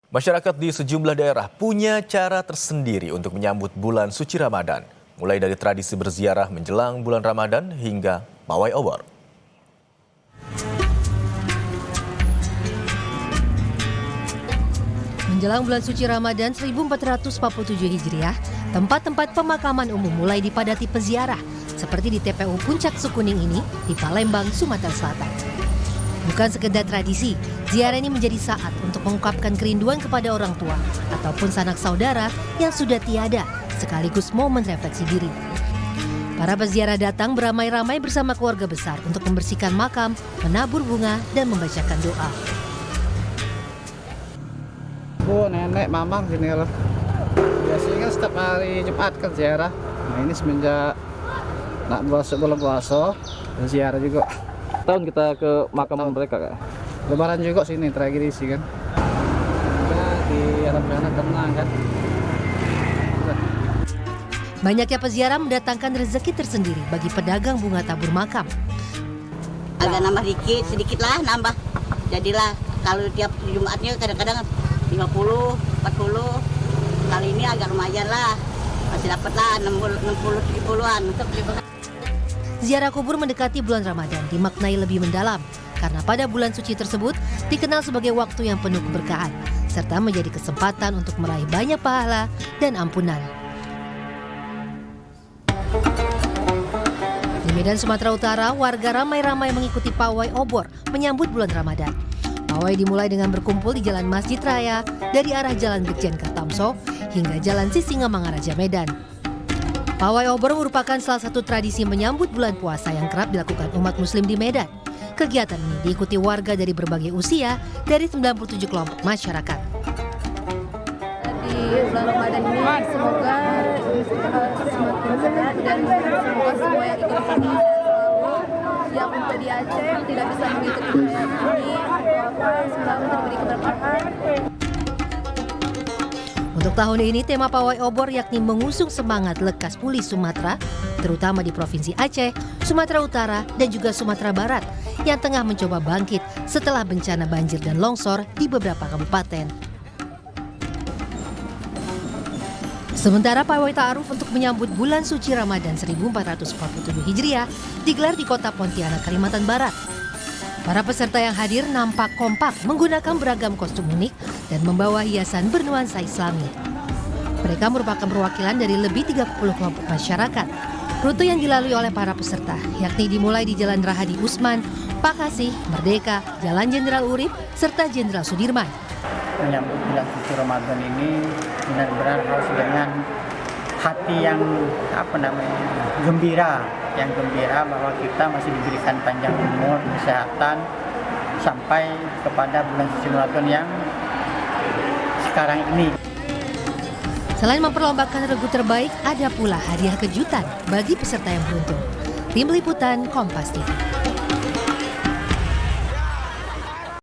Masyarakat di sejumlah daerah punya cara tersendiri untuk menyambut bulan suci Ramadan, mulai dari tradisi berziarah menjelang bulan Ramadan hingga pawai obor. Menjelang bulan suci Ramadan 1447 Hijriah, tempat-tempat pemakaman umum mulai dipadati peziarah, seperti di TPU Puncak Sukuning ini di Palembang, Sumatera Selatan. Bukan sekedar tradisi, ziarah ini menjadi saat untuk mengungkapkan kerinduan kepada orang tua ataupun sanak saudara yang sudah tiada, sekaligus momen refleksi diri. Para peziarah datang beramai-ramai bersama keluarga besar untuk membersihkan makam, menabur bunga, dan membacakan doa. Bu, nenek, mamang sini loh. Biasanya kan setiap hari Jumat kan ziarah. Nah ini semenjak nak bulan puasa, ziarah juga. Tahun kita ke makam mereka kak? Lebaran juga sini tragedi kan. Ya, di alam sana tenang kan. Banyaknya peziarah mendatangkan rezeki tersendiri bagi pedagang bunga tabur makam. Agak nambah sedikit lah nambah. Jadilah kalau tiap Jumatnya kadang-kadang 50, 40. Kali ini agak lumayan lah. Masih dapat lah 60, 70-an untuk beli bunga. Ziarah kubur mendekati bulan Ramadan dimaknai lebih mendalam karena pada bulan suci tersebut dikenal sebagai waktu yang penuh keberkahan serta menjadi kesempatan untuk meraih banyak pahala dan ampunan. Di Medan, Sumatera Utara, warga ramai-ramai mengikuti pawai obor menyambut bulan Ramadan. Pawai dimulai dengan berkumpul di Jalan Masjid Raya dari arah Jalan Brigjen Kartamso hingga Jalan Sisingamangaraja, Medan. Pawai obor merupakan salah satu tradisi menyambut bulan puasa yang kerap dilakukan umat muslim di Medan. Kegiatan ini diikuti warga dari berbagai usia dari 97 kelompok masyarakat. Di bulan Ramadan ini semoga semakin sehat dan semoga semua yang ikut ini selalu yang untuk di Aceh yang tidak bisa mengikuti perayaan ini selalu diberi keberkahan. Untuk tahun ini tema pawai obor yakni mengusung semangat lekas pulih Sumatera, terutama di Provinsi Aceh, Sumatera Utara, dan juga Sumatera Barat yang tengah mencoba bangkit setelah bencana banjir dan longsor di beberapa kabupaten. Sementara pawai ta'aruf untuk menyambut bulan suci Ramadan 1447 Hijriah digelar di kota Pontianak, Kalimantan Barat. Para peserta yang hadir nampak kompak menggunakan beragam kostum unik dan membawa hiasan bernuansa Islami. Mereka merupakan perwakilan dari lebih 30 kelompok masyarakat. Rute yang dilalui oleh para peserta yakni dimulai di Jalan Rahadi Usman, Pakasih, Merdeka, Jalan Jenderal Urip, serta Jenderal Sudirman. Menyambut bulan suci Ramadan ini benar-benar harus dengan hati yang gembira, bahwa kita masih diberikan panjang umur, kesehatan sampai kepada bulan suci Ramadan yang sekarang ini. Selain memperlombakan regu terbaik, ada pula hadiah kejutan bagi peserta yang beruntung. Tim Liputan Kompas TV.